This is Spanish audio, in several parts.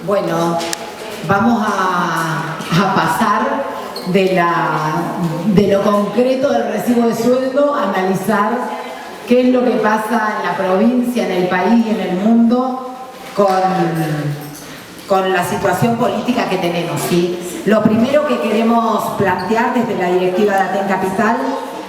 Bueno, vamos a pasar de lo concreto del recibo de sueldo a analizar qué es lo que pasa en la provincia, en el país y en el mundo con la situación política que tenemos, ¿sí? Lo primero que queremos plantear desde la directiva de Aten Capital,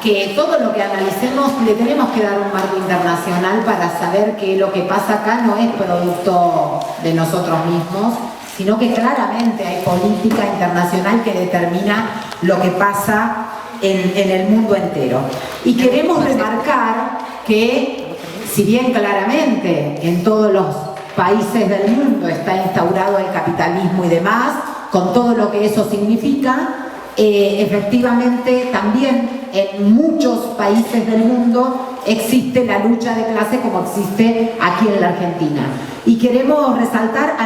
que todo lo que analicemos le tenemos que dar un marco internacional para saber que lo que pasa acá no es producto de nosotros mismos, sino que claramente hay política internacional que determina lo que pasa en el mundo entero. Y queremos remarcar que, si bien claramente en todos los países del mundo está instaurado el capitalismo y demás, con todo lo que eso significa, efectivamente también en muchos países del mundo existe la lucha de clase como existe aquí en la Argentina. Y queremos resaltar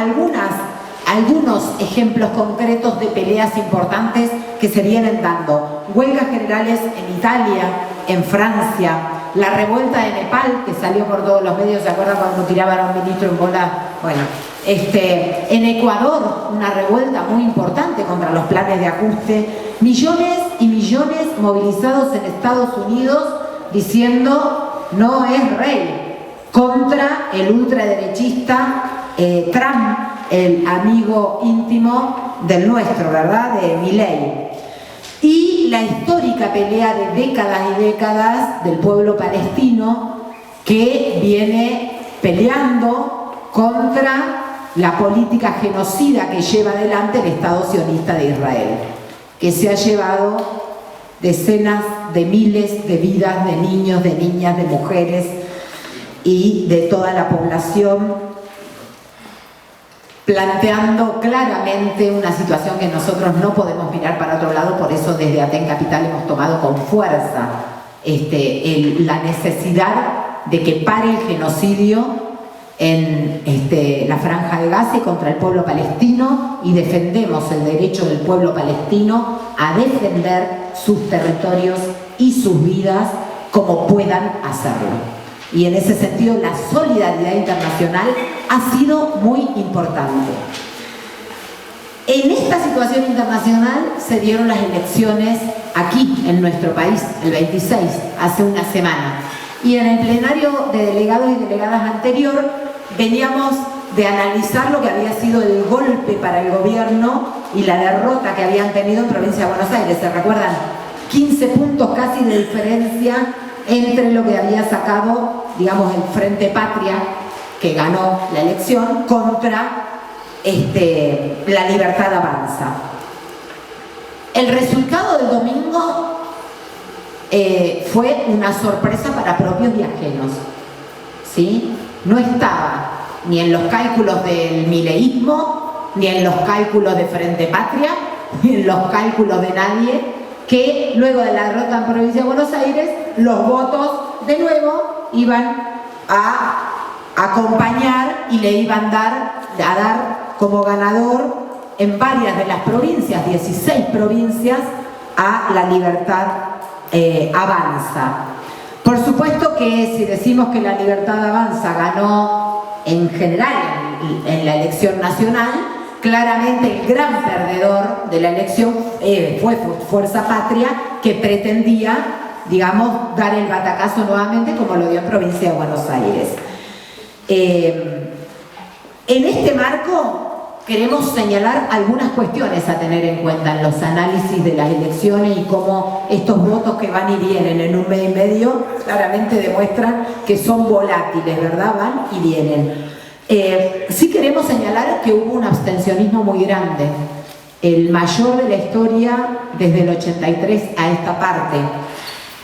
algunos ejemplos concretos de peleas importantes que se vienen dando. Huelgas generales en Italia, en Francia, la revuelta de Nepal, que salió por todos los medios, ¿se acuerdan cuando tiraban a un ministro en bola? Bueno, en Ecuador, una revuelta muy importante contra los planes de ajuste. Millones y millones movilizados en Estados Unidos diciendo no es rey, contra el ultraderechista Trump, el amigo íntimo del nuestro, ¿verdad?, de Milei. Y la histórica pelea de décadas y décadas del pueblo palestino que viene peleando contra la política genocida que lleva adelante el Estado sionista de Israel, que se ha llevado decenas de miles de vidas de niños, de niñas, de mujeres y de toda la población, planteando claramente una situación que nosotros no podemos mirar para otro lado. Por eso desde Aten Capital hemos tomado con fuerza la necesidad de que pare el genocidio en la Franja de Gaza y contra el pueblo palestino, y defendemos el derecho del pueblo palestino a defender sus territorios y sus vidas como puedan hacerlo. Y en ese sentido la solidaridad internacional ha sido muy importante. En esta situación internacional se dieron las elecciones aquí en nuestro país, el 26, hace una semana. Y en el plenario de delegados y delegadas anterior veníamos de analizar lo que había sido el golpe para el gobierno y la derrota que habían tenido en Provincia de Buenos Aires. ¿Se recuerdan? 15 puntos casi de diferencia entre lo que había sacado, digamos, el Frente Patria, que ganó la elección, contra la Libertad Avanza. El resultado del domingo fue una sorpresa para propios y ajenos, ¿sí? No estaba ni en los cálculos del mileísmo, ni en los cálculos de Frente Patria, ni en los cálculos de nadie, que luego de la derrota en Provincia de Buenos Aires, los votos de nuevo iban a acompañar y le iban a dar como ganador en varias de las provincias, 16 provincias, a la Libertad Avanza. Por supuesto que si decimos que la Libertad Avanza ganó en general en la elección nacional, claramente el gran perdedor de la elección fue Fuerza Patria, que pretendía, digamos, dar el batacazo nuevamente como lo dio en Provincia de Buenos Aires. En este marco queremos señalar algunas cuestiones a tener en cuenta en los análisis de las elecciones y cómo estos votos que van y vienen en un mes y medio claramente demuestran que son volátiles, ¿verdad? Van y vienen. Sí queremos señalar que hubo un abstencionismo muy grande, el mayor de la historia desde el 83 a esta parte.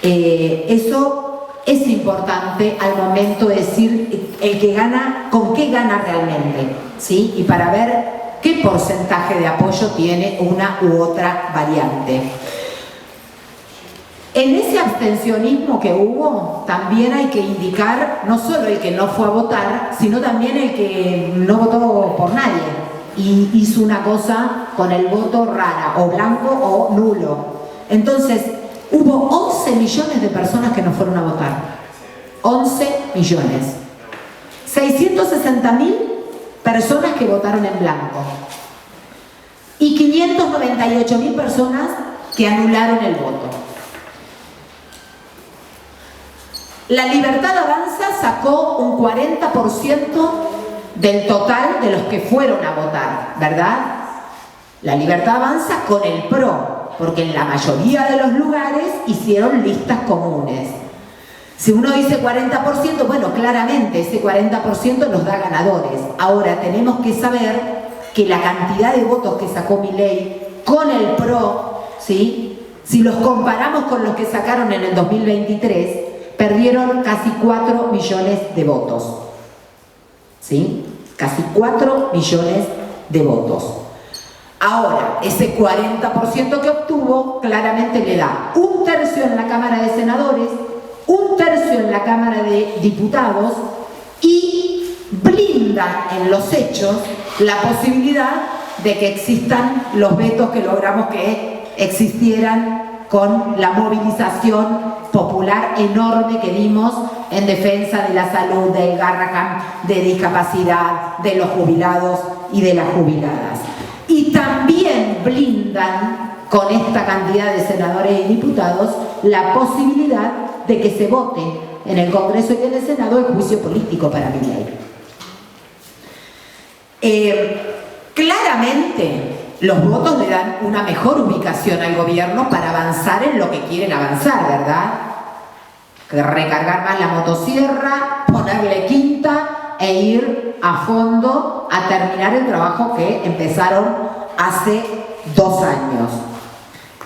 Eso es importante al momento de decir el que gana, con qué gana realmente, ¿sí? Y para ver qué porcentaje de apoyo tiene una u otra variante. En ese abstencionismo que hubo, también hay que indicar no solo el que no fue a votar, sino también el que no votó por nadie y hizo una cosa con el voto rara, o blanco o nulo. Entonces, hubo 11 millones de personas que no fueron a votar. 11 millones. 660.000 personas que votaron en blanco y 598.000 personas que anularon el voto. La Libertad Avanza sacó un 40% del total de los que fueron a votar, ¿verdad? La Libertad Avanza con el PRO, porque en la mayoría de los lugares hicieron listas comunes. Si uno dice 40%, bueno, claramente ese 40% nos da ganadores. Ahora tenemos que saber que la cantidad de votos que sacó Milei con el PRO, ¿sí? Si los comparamos con los que sacaron en el 2023, perdieron casi 4 millones de votos. ¿Sí? Casi 4 millones de votos. Ahora, ese 40% que obtuvo claramente le da 1/3 en la Cámara de Senadores, 1/3 en la Cámara de Diputados y blinda en los hechos la posibilidad de que existan los vetos que logramos que existieran con la movilización popular enorme que dimos en defensa de la salud, del Garrahan, de discapacidad, de los jubilados y de las jubiladas. Y también blindan con esta cantidad de senadores y diputados la posibilidad de que se vote en el Congreso y en el Senado el juicio político para Milei. Claramente los votos le dan una mejor ubicación al gobierno para avanzar en lo que quieren avanzar, ¿verdad? Recargar más la motosierra, ponerle quinta e ir a fondo a terminar el trabajo que empezaron hace 2 años.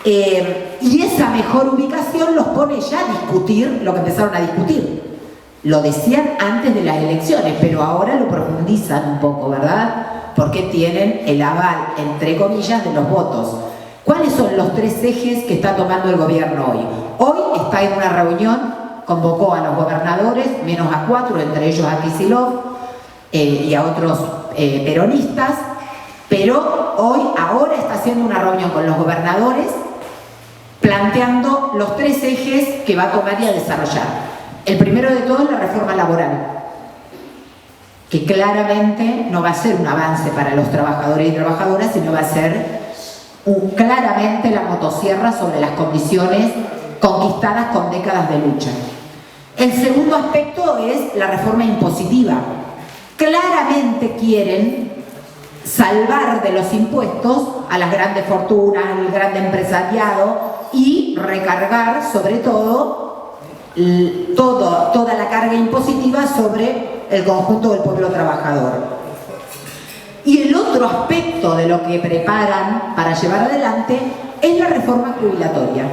Y esa mejor ubicación los pone ya a discutir lo que empezaron a discutir. Lo decían antes de las elecciones, pero ahora lo profundizan un poco, ¿verdad? Porque tienen el aval, entre comillas, de los votos. ¿Cuáles son los 3 ejes que está tomando el gobierno hoy? Hoy está en una reunión, convocó a los gobernadores, menos a 4, entre ellos a Kicillof y a otros peronistas, pero ahora está haciendo una reunión con los gobernadores planteando los 3 ejes que va a tomar y a desarrollar. El primero de todos es la reforma laboral, que claramente no va a ser un avance para los trabajadores y trabajadoras, sino va a ser claramente la motosierra sobre las condiciones conquistadas con décadas de lucha. El segundo aspecto es la reforma impositiva. Claramente quieren salvar de los impuestos a las grandes fortunas, al grande empresariado y recargar sobre todo toda la carga impositiva sobre el conjunto del pueblo trabajador. Y el otro aspecto de lo que preparan para llevar adelante es la reforma jubilatoria.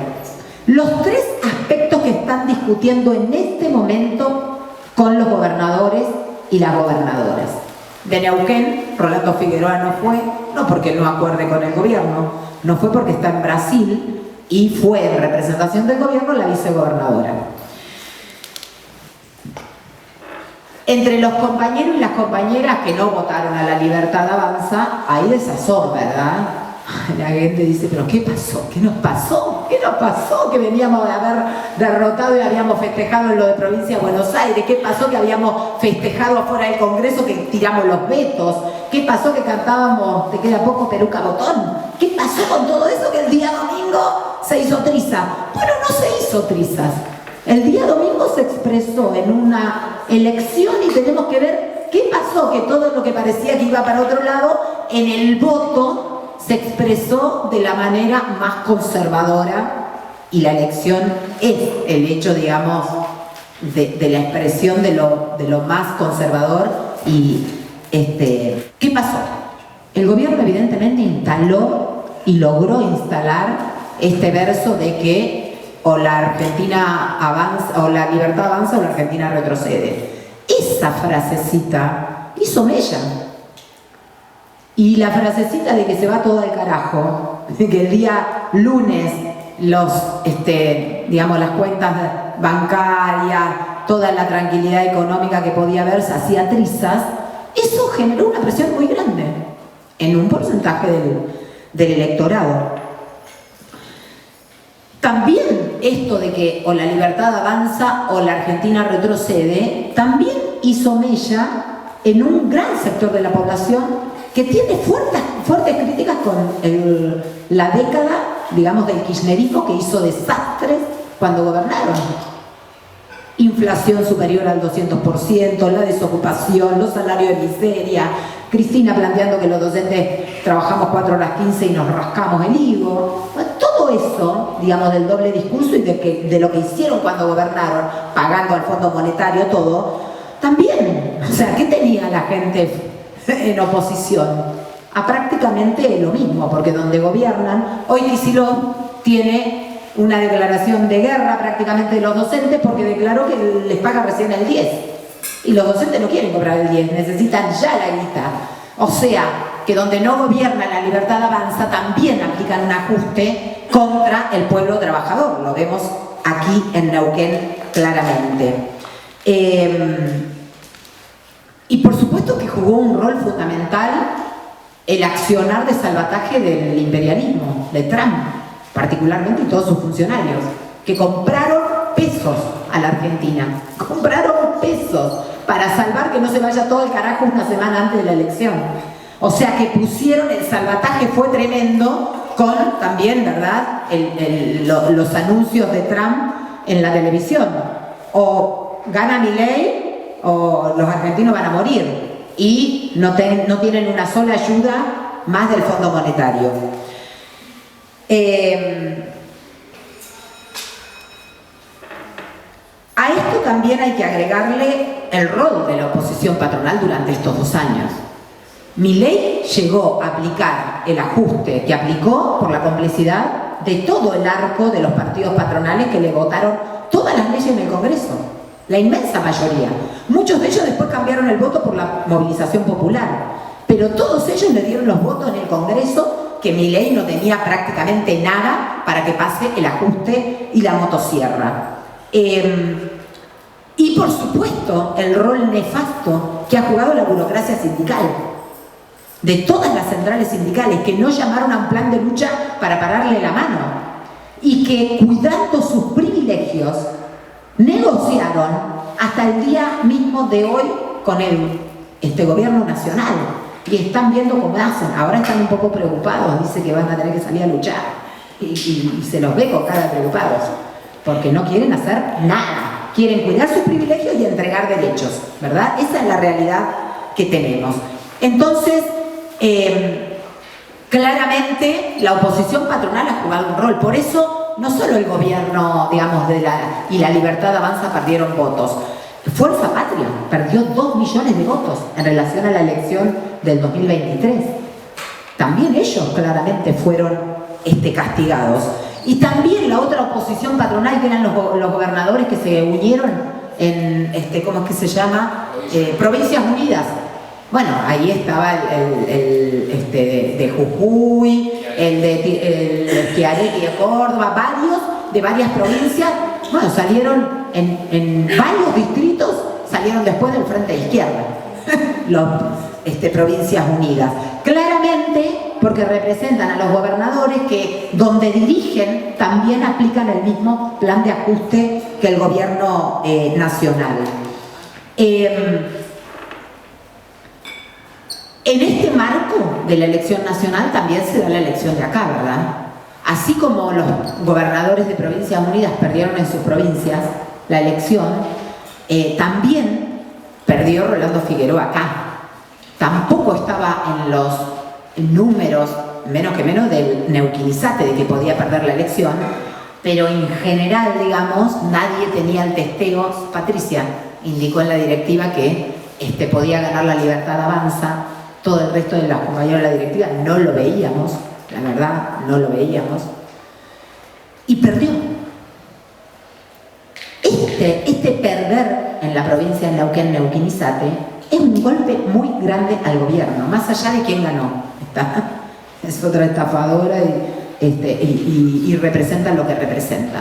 Los 3 aspectos que están discutiendo en este momento con los gobernadores y las gobernadoras. De Neuquén, Rolando Figueroa no fue, no porque no acuerde con el gobierno, no fue porque está en Brasil y fue en representación del gobierno la vicegobernadora. Entre los compañeros y las compañeras que no votaron a la Libertad Avanza, hay desazón, ¿verdad? La gente dice, ¿pero qué pasó? ¿Qué nos pasó? ¿Qué nos pasó? Que veníamos de haber derrotado y habíamos festejado en lo de Provincia de Buenos Aires. ¿Qué pasó? Que habíamos festejado afuera del Congreso, que tiramos los vetos. ¿Qué pasó? Que cantábamos Te queda poco, peluca, botón. ¿Qué pasó con todo eso? Que el día domingo se hizo triza. Bueno, no se hizo trizas. El día domingo se expresó en una elección y tenemos que ver qué pasó, que todo lo que parecía que iba para otro lado, en el voto se expresó de la manera más conservadora y la elección es el hecho, digamos, de la expresión de lo más conservador. Y ¿qué pasó? El gobierno evidentemente instaló y logró instalar este verso de que o la Argentina avanza, o la libertad avanza o la Argentina retrocede. Esa frasecita hizo mella. Y la frasecita de que se va todo al carajo, de que el día lunes digamos, las cuentas bancarias, toda la tranquilidad económica que podía haber se hacía trizas, eso generó una presión muy grande en un porcentaje del electorado. También esto de que o la libertad avanza o la Argentina retrocede, también hizo mella en un gran sector de la población que tiene fuertes críticas con la década, digamos, del kirchnerismo, que hizo desastres cuando gobernaron. Inflación superior al 200%, la desocupación, los salarios de miseria, Cristina planteando que los docentes trabajamos 4 horas 15 y nos rascamos el higo. Bueno, todo eso, digamos, del doble discurso y de lo que hicieron cuando gobernaron, pagando al Fondo Monetario todo, también. O sea, ¿qué tenía la gente en oposición? A prácticamente lo mismo, porque donde gobiernan, hoy Kicillof tiene una declaración de guerra prácticamente de los docentes porque declaró que les paga recién el 10. Y los docentes no quieren cobrar el 10, necesitan ya la guita. O sea, que donde no gobierna la Libertad Avanza también aplican un ajuste contra el pueblo trabajador. Lo vemos aquí en Neuquén claramente. Y por supuesto que jugó un rol fundamental el accionar de salvataje del imperialismo, de Trump, particularmente, y todos sus funcionarios, que compraron pesos a la Argentina. Compraron pesos para salvar que no se vaya todo el carajo una semana antes de la elección. O sea que pusieron, el salvataje fue tremendo con también, ¿verdad?, los anuncios de Trump en la televisión. O gana Milei o los argentinos van a morir. Y no tienen una sola ayuda más del Fondo Monetario. A esto también hay que agregarle el rol de la oposición patronal durante estos 2 años. Milei llegó a aplicar el ajuste que aplicó por la complicidad de todo el arco de los partidos patronales que le votaron todas las leyes en el Congreso, la inmensa mayoría. Muchos de ellos después cambiaron el voto por la movilización popular, pero todos ellos le dieron los votos en el Congreso que Milei no tenía prácticamente nada para que pase el ajuste y la motosierra. Y por supuesto el rol nefasto que ha jugado la burocracia sindical, de todas las centrales sindicales que no llamaron a un plan de lucha para pararle la mano y que, cuidando sus privilegios, negociaron hasta el día mismo de hoy con el gobierno nacional. Y están viendo cómo hacen. Ahora están un poco preocupados, dice que van a tener que salir a luchar y se los ve con cara de preocupados porque no quieren hacer nada, quieren cuidar sus privilegios y entregar derechos, ¿verdad? Esa es la realidad que tenemos. Entonces, claramente la oposición patronal ha jugado un rol. Por eso no solo el gobierno, digamos, y la Libertad Avanza perdieron votos. Fuerza Patria perdió 2 millones de votos en relación a la elección del 2023. También ellos claramente fueron castigados. Y también la otra oposición patronal, que eran los gobernadores que se unieron en, ¿cómo es que se llama? Provincias Unidas. Bueno, ahí estaba el de Jujuy, el de Schiaretti de Córdoba, de varias provincias. Bueno, salieron en varios distritos, salieron después del Frente de Izquierda, Provincias Unidas. Claramente porque representan a los gobernadores que, donde dirigen, también aplican el mismo plan de ajuste que el gobierno nacional. En este marco de la elección nacional también se da la elección de acá, ¿verdad? Así como los gobernadores de Provincias Unidas perdieron en sus provincias la elección, también perdió Rolando Figueroa acá. Tampoco estaba en los números, menos del neuquinizate de que podía perder la elección, pero en general, digamos, nadie tenía el testeo. Patricia indicó en la directiva que podía ganar la Libertad Avanza. Todo el resto de los compañeros de la directiva no lo veíamos, la verdad, no lo veíamos. Y perdió. Perder en la provincia de Neuquén, Neuquinizate, es un golpe muy grande al gobierno, más allá de quién ganó. Es otra estafadora y representa lo que representa.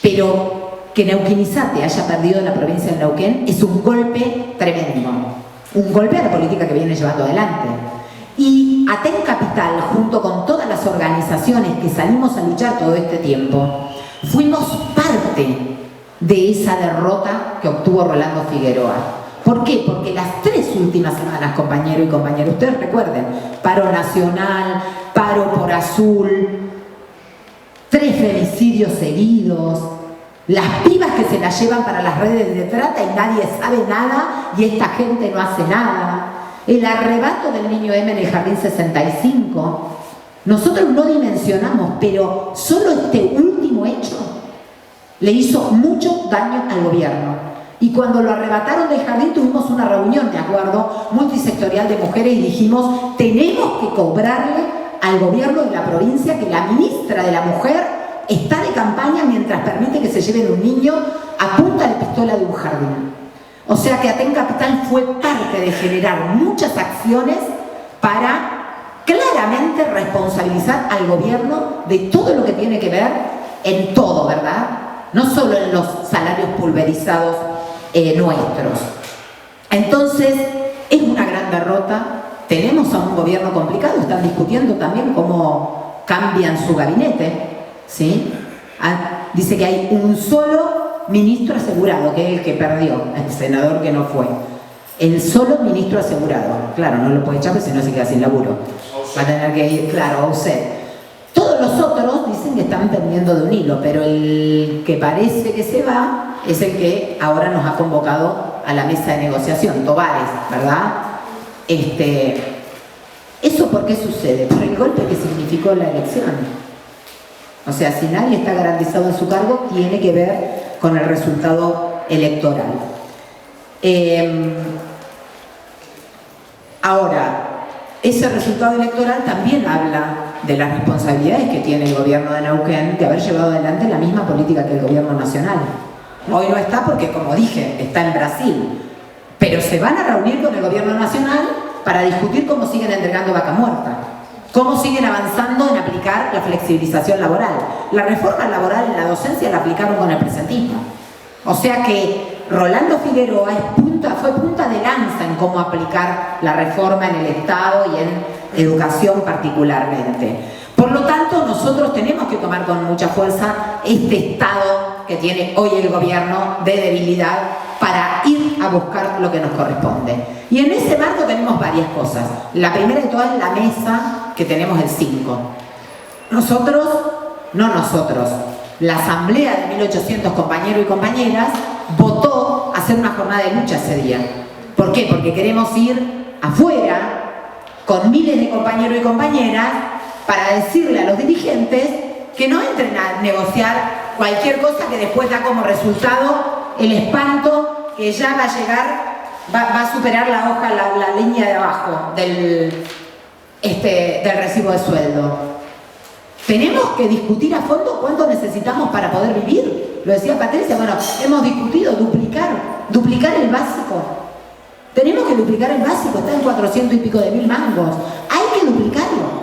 Pero que Neuquinizate haya perdido la provincia de Neuquén es un golpe tremendo. Un golpe a la política que viene llevando adelante. Y Aten Capital, junto con todas las organizaciones que salimos a luchar todo este tiempo, fuimos parte de esa derrota que obtuvo Rolando Figueroa. ¿Por qué? Porque las 3 últimas semanas, compañero y compañera, ustedes recuerden, paro nacional, paro por azul, 3 femicidios seguidos, las pibas que se las llevan para las redes de trata y nadie sabe nada y esta gente no hace nada, el arrebato del niño M en el Jardín 65. Nosotros no dimensionamos, pero solo este último hecho le hizo mucho daño al gobierno. Y cuando lo arrebataron del jardín tuvimos una reunión, me acuerdo, multisectorial de mujeres y dijimos, tenemos que cobrarle al gobierno de la provincia que la ministra de la Mujer está de campaña mientras permite que se lleven un niño a punta de pistola de un jardín. O sea que Aten Capital fue parte de generar muchas acciones para claramente responsabilizar al gobierno de todo lo que tiene que ver en todo, ¿verdad? No solo en los salarios pulverizados nuestros. Entonces, es una gran derrota. Tenemos a un gobierno complicado, están discutiendo también cómo cambian su gabinete, ¿sí? Dice que hay un solo ministro asegurado, que es el que perdió, el senador que no fue. El solo ministro asegurado. Claro, no lo puede echar porque si no se queda sin laburo. Va a tener que ir, claro, a UCED. Todos los otros dicen que están pendiendo de un hilo, pero el que parece que se va es el que ahora nos ha convocado a la mesa de negociación, Tovares, ¿verdad? ¿Eso por qué sucede? Por el golpe que significó la elección. O sea, si nadie está garantizado en su cargo, tiene que ver con el resultado electoral. Ahora, ese resultado electoral también habla de las responsabilidades que tiene el gobierno de Neuquén de haber llevado adelante la misma política que el gobierno nacional. Hoy no está porque, como dije, está en Brasil. Pero se van a reunir con el gobierno nacional para discutir cómo siguen entregando vaca muerta, cómo siguen avanzando en aplicar la flexibilización laboral. La reforma laboral en la docencia la aplicaron con el presentismo. O sea que Rolando Figueroa fue punta de lanza en cómo aplicar la reforma en el Estado y en educación particularmente. Por lo tanto, nosotros tenemos que tomar con mucha fuerza este estado que tiene hoy el gobierno de debilidad para ir a buscar lo que nos corresponde. Y en ese marco tenemos varias cosas. La primera de todas es la mesa que tenemos el 5. La asamblea de 1800 compañeros y compañeras votó hacer una jornada de lucha ese día. ¿Por qué? Porque queremos ir afuera con miles de compañeros y compañeras para decirle a los dirigentes que no entren a negociar cualquier cosa que después da como resultado el espanto que ya va a llegar, va a superar la hoja, la línea de abajo del recibo de sueldo. Tenemos que discutir a fondo cuánto necesitamos para poder vivir. Lo decía Patricia, bueno, hemos discutido duplicar el básico. Tenemos que duplicar el básico, está en 400 y pico de mil mangos. Hay que duplicarlo.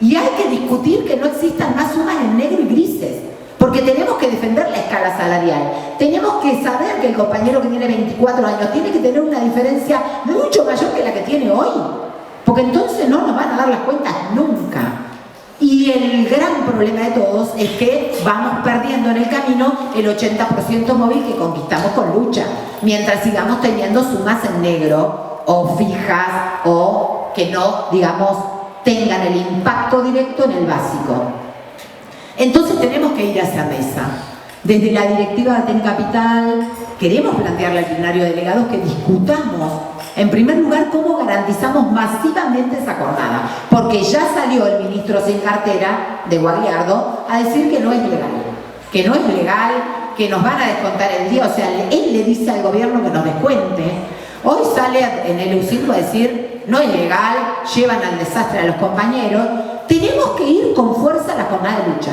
Y hay que discutir que no existan más sumas en negro y grises. Porque tenemos que defender la escala salarial. Tenemos que saber que el compañero que tiene 24 años tiene que tener una diferencia mucho mayor que la que tiene hoy. Porque entonces no nos van a dar las cuentas nunca. Y el gran problema de todos es que vamos perdiendo en el camino el 80% móvil que conquistamos con lucha. Mientras sigamos teniendo sumas en negro o fijas o que no, digamos, tengan el impacto directo en el básico. Entonces tenemos que ir a esa mesa. Desde la directiva de Aten Capital queremos plantearle al plenario de delegados que discutamos, en primer lugar, cómo garantizamos masivamente esa jornada. Porque ya salió el ministro sin cartera de Guagliardo a decir que no es legal, que nos van a descontar el día. O sea, él le dice al gobierno que nos descuente. Hoy sale en el EU5 a decir, no es legal, llevan al desastre a los compañeros. Tenemos que ir con fuerza a la jornada de lucha.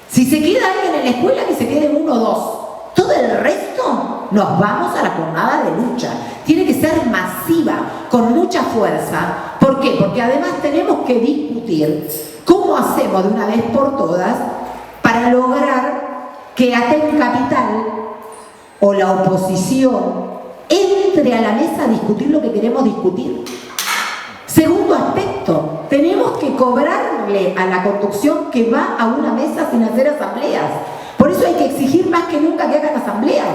Si se queda alguien en la escuela, que se quede 1 o 2. Todo el resto nos vamos a la jornada de lucha. Tiene que ser masiva, con mucha fuerza. ¿Por qué? Porque además tenemos que discutir cómo hacemos de una vez por todas para lograr que Aten Capital o la oposición entre a la mesa a discutir lo que queremos discutir. Segundo aspecto, tenemos que cobrarle a la conducción que va a una mesa sin hacer asambleas. Por eso hay que exigir más que nunca que hagan asambleas.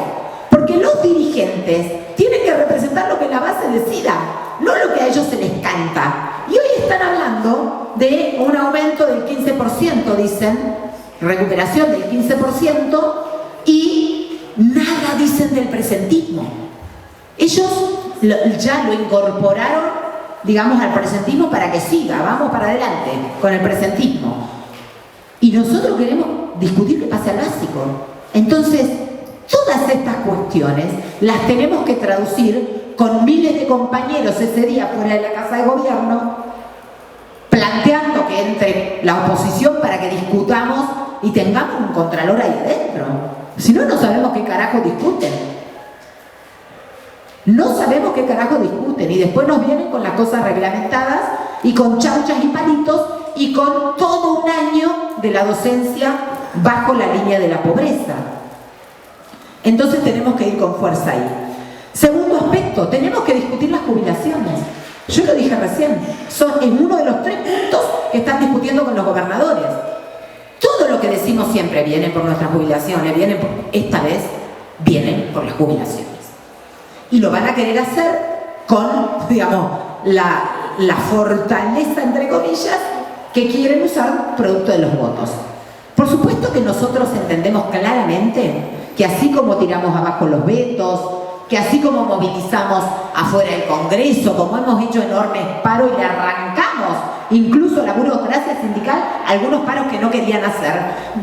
Porque Porque los dirigentes tienen que representar lo que la base decida, no lo que a ellos se les canta. Y hoy están hablando de un aumento del 15%, dicen, recuperación del 15%, y nada dicen del presentismo. Ellos ya lo incorporaron, digamos, al presentismo para que siga, vamos para adelante con el presentismo. Y nosotros queremos discutir qué pasa al básico. Entonces, todas estas cuestiones las tenemos que traducir con miles de compañeros ese día fuera de la Casa de Gobierno, planteando que entre la oposición para que discutamos y tengamos un contralor ahí adentro. Si no, no sabemos qué carajo discuten. No sabemos qué carajo discuten y después nos vienen con las cosas reglamentadas y con chauchas y palitos y con todo un año de la docencia bajo la línea de la pobreza. Entonces tenemos que ir con fuerza ahí. Segundo aspecto, tenemos que discutir las jubilaciones. Yo lo dije recién, es uno de los 3 puntos que están discutiendo con los gobernadores. Todo lo que decimos siempre viene por nuestras jubilaciones, esta vez vienen por las jubilaciones. Y lo van a querer hacer con, digamos, la fortaleza, entre comillas, que quieren usar producto de los votos. Por supuesto que nosotros entendemos claramente que así como tiramos abajo los vetos, que así como movilizamos afuera del Congreso, como hemos hecho enormes paros y le arrancamos incluso la burocracia sindical, algunos paros que no querían hacer,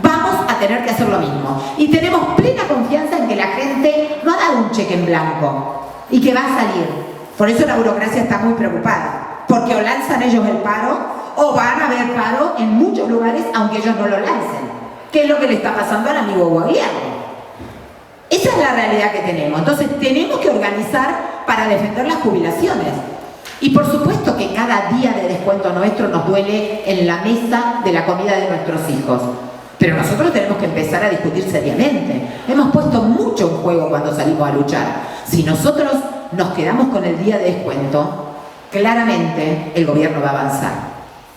vamos a tener que hacer lo mismo. Y tenemos plena confianza en que la gente no ha dado un cheque en blanco y que va a salir. Por eso la burocracia está muy preocupada, porque o lanzan ellos el paro o van a haber paro en muchos lugares aunque ellos no lo lancen. ¿Qué es lo que le está pasando al amigo Guagliardo? Esa es la realidad que tenemos. Entonces tenemos que organizar para defender las jubilaciones. Y por supuesto que cada día de descuento nuestro nos duele en la mesa de la comida de nuestros hijos. Pero nosotros tenemos que empezar a discutir seriamente. Hemos puesto mucho en juego cuando salimos a luchar. Si nosotros nos quedamos con el día de descuento, claramente el gobierno va a avanzar.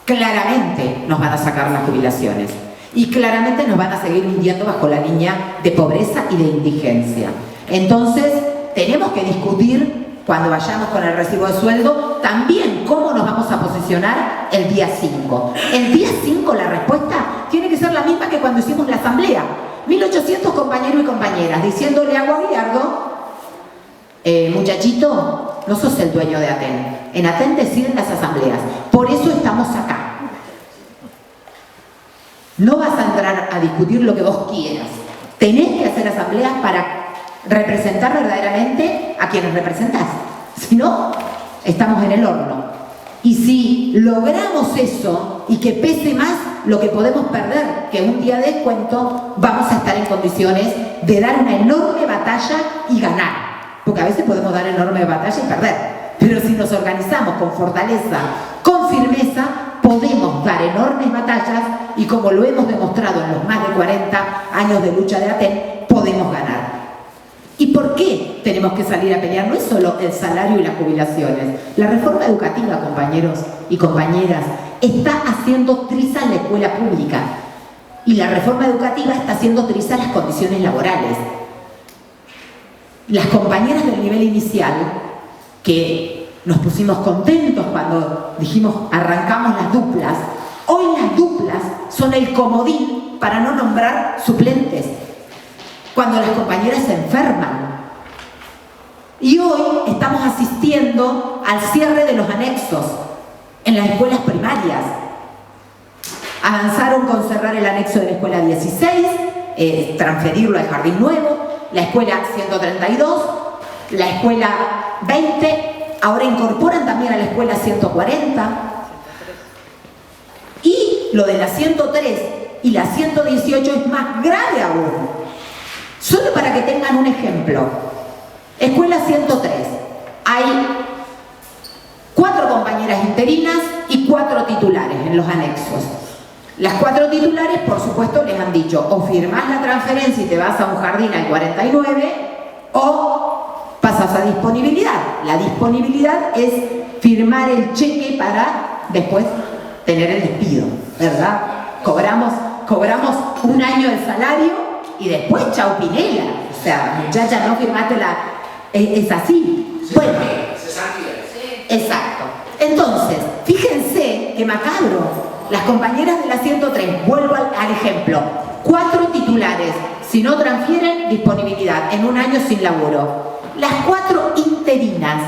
Claramente nos van a sacar las jubilaciones. Y claramente nos van a seguir hundiendo bajo la línea de pobreza y de indigencia. Entonces, tenemos que discutir, cuando vayamos con el recibo de sueldo, también cómo nos vamos a posicionar el día 5. El día 5 la respuesta tiene que ser la misma que cuando hicimos la asamblea. 1800 compañeros y compañeras diciéndole a Guagliardo, muchachito, no sos el dueño de Aten. En Aten deciden las asambleas. Por eso estamos acá. No vas a entrar a discutir lo que vos quieras. Tenés que hacer asambleas para representar verdaderamente a quienes representás. Si no, estamos en el horno. Y si logramos eso y que pese más lo que podemos perder que un día de descuento, vamos a estar en condiciones de dar una enorme batalla y ganar. Porque a veces podemos dar enorme batalla y perder. Pero si nos organizamos con fortaleza, con firmeza, podemos dar enormes batallas y como lo hemos demostrado en los más de 40 años de lucha de Aten, podemos ganar. ¿Y por qué tenemos que salir a pelear? No es solo el salario y las jubilaciones. La reforma educativa, compañeros y compañeras, está haciendo trizas la escuela pública. Y la reforma educativa está haciendo trizas las condiciones laborales. Las compañeras del nivel inicial, que nos pusimos contentos cuando dijimos arrancamos las duplas, hoy las duplas son el comodín para no nombrar suplentes. Cuando las compañeras se enferman. Y hoy estamos asistiendo al cierre de los anexos en las escuelas primarias. Avanzaron con cerrar el anexo de la escuela 16, transferirlo al jardín nuevo, la escuela 132, la escuela 20, ahora incorporan también a la escuela 140. Y lo de la 103 y la 118 es más grave aún. Solo para que tengan un ejemplo, escuela 103, hay 4 compañeras interinas y 4 titulares en los anexos. Las 4 titulares, por supuesto, les han dicho o firmás la transferencia y te vas a un jardín al 49 o pasas a disponibilidad. La disponibilidad es firmar el cheque para después tener el despido, ¿verdad? Cobramos un año de salario y después chau Pinela. O O sea, muchacha, no firmaste la... Es así. Bueno, exacto. Entonces, fíjense que macabro. Las compañeras de la 103, vuelvo al ejemplo, 4 titulares, si no transfieren, disponibilidad, en un año sin laburo. Las 4 interinas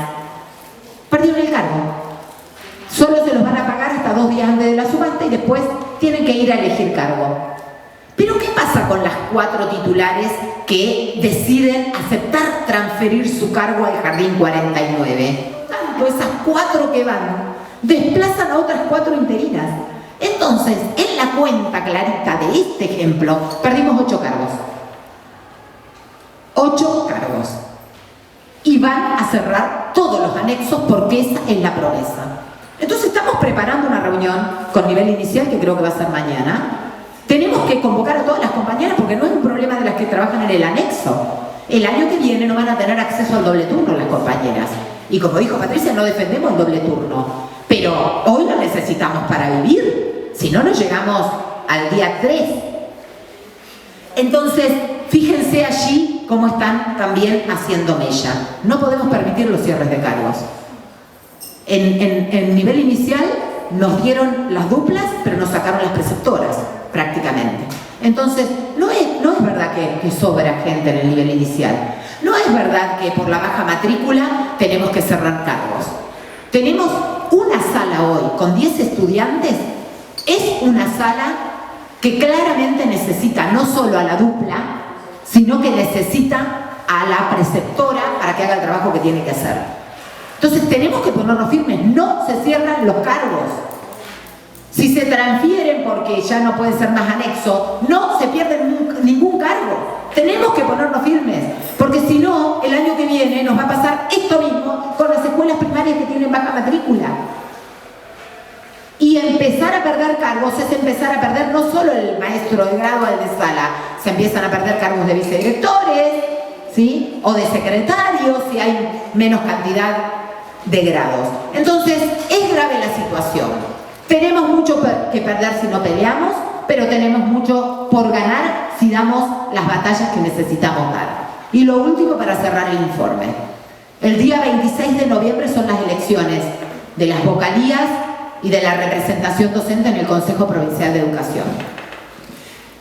perdieron el cargo. Solo se los van a pagar hasta 2 días antes de la subasta y después tienen que ir a elegir cargo. Pero ¿qué pasa con las 4 titulares que deciden aceptar transferir su cargo al Jardín 49? Tanto esas 4 que van desplazan a otras 4 interinas. Entonces, en la cuenta clarita de este ejemplo, perdimos 8 cargos. 8 cargos. Y van a cerrar todos los anexos porque esa es la promesa. Entonces estamos preparando una reunión con nivel inicial que creo que va a ser mañana. Tenemos que convocar a todas las compañeras porque no es un problema de las que trabajan en el anexo. El año que viene no van a tener acceso al doble turno las compañeras. Y como dijo Patricia, no defendemos el doble turno. Pero hoy lo necesitamos para vivir. Si no, no llegamos al día 3. Entonces, fíjense allí cómo están también haciendo mella. No podemos permitir los cierres de cargos. En nivel inicial nos dieron las duplas, pero nos sacaron las preceptoras, prácticamente. Entonces, no es verdad que sobra gente en el nivel inicial. No es verdad que por la baja matrícula tenemos que cerrar cargos. Tenemos una sala hoy con 10 estudiantes, es una sala que claramente necesita no solo a la dupla, sino que necesita a la preceptora para que haga el trabajo que tiene que hacer. Entonces tenemos que ponernos firmes, no se cierran los cargos. Si se transfieren porque ya no puede ser más anexo, no se pierde ningún cargo. Tenemos que ponernos firmes, porque si no, el año que viene nos va a pasar esto mismo con las escuelas primarias que tienen baja matrícula. Y empezar a perder cargos es empezar a perder no solo el maestro de grado al de sala, se empiezan a perder cargos de vicedirectores, ¿sí? O de secretarios, si hay menos cantidad de grados. Entonces, es grave la situación. Tenemos mucho que perder si no peleamos, pero tenemos mucho por ganar si damos las batallas que necesitamos dar. Y lo último para cerrar el informe. El día 26 de noviembre son las elecciones de las vocalías y de la representación docente en el Consejo Provincial de Educación.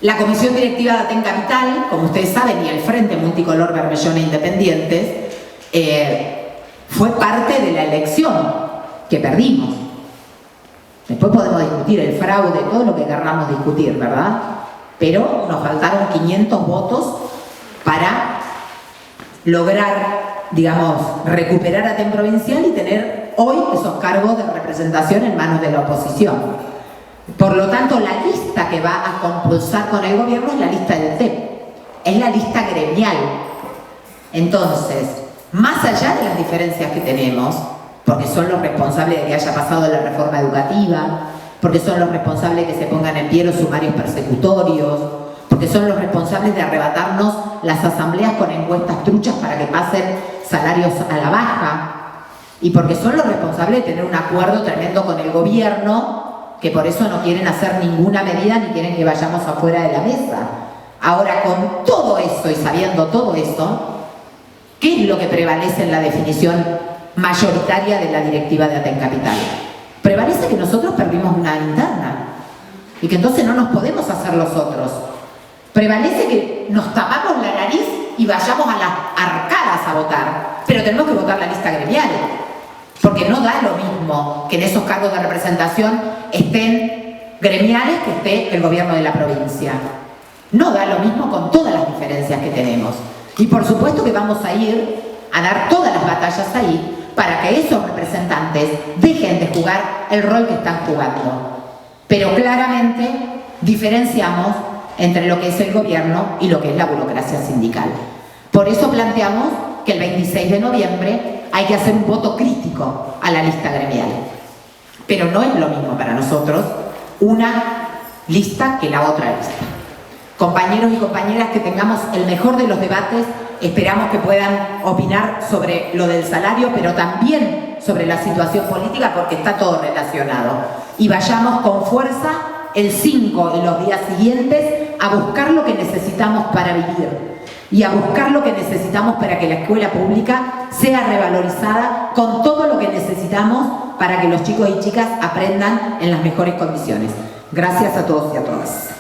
La Comisión Directiva de Aten Capital, como ustedes saben, y el Frente Multicolor Bermellón e Independientes, fue parte de la elección que perdimos. Después podemos discutir el fraude, todo lo que querramos discutir, ¿verdad? Pero nos faltaron 500 votos para lograr, digamos, recuperar Aten Provincial y tener hoy esos cargos de representación en manos de la oposición. Por lo tanto, la lista que va a compulsar con el gobierno es la lista del TEP, es la lista gremial. Entonces, más allá de las diferencias que tenemos, porque son los responsables de que haya pasado la reforma educativa, porque son los responsables de que se pongan en pie los sumarios persecutorios, porque son los responsables de arrebatarnos las asambleas con encuestas truchas para que pasen salarios a la baja, y porque son los responsables de tener un acuerdo tremendo con el gobierno, que por eso no quieren hacer ninguna medida ni quieren que vayamos afuera de la mesa. Ahora, con todo eso y sabiendo todo eso, ¿qué es lo que prevalece en la definición mayoritaria de la directiva de Aten Capital? Prevalece que nosotros perdimos una interna y que entonces no nos podemos hacer los otros. Prevalece que nos tapamos la nariz y vayamos a las arcadas a votar, pero tenemos que votar la lista gremial, porque no da lo mismo que en esos cargos de representación estén gremiales que esté el gobierno de la provincia. No da lo mismo con todas las diferencias que tenemos. Y por supuesto que vamos a ir a dar todas las batallas ahí para que esos representantes dejen de jugar el rol que están jugando. Pero claramente diferenciamos entre lo que es el gobierno y lo que es la burocracia sindical. Por eso planteamos que el 26 de noviembre hay que hacer un voto crítico a la lista gremial. Pero no es lo mismo para nosotros una lista que la otra lista. Compañeros y compañeras, que tengamos el mejor de los debates. Esperamos que puedan opinar sobre lo del salario, pero también sobre la situación política, porque está todo relacionado. Y vayamos con fuerza el 5 y los días siguientes a buscar lo que necesitamos para vivir y a buscar lo que necesitamos para que la escuela pública sea revalorizada con todo lo que necesitamos para que los chicos y chicas aprendan en las mejores condiciones. Gracias a todos y a todas.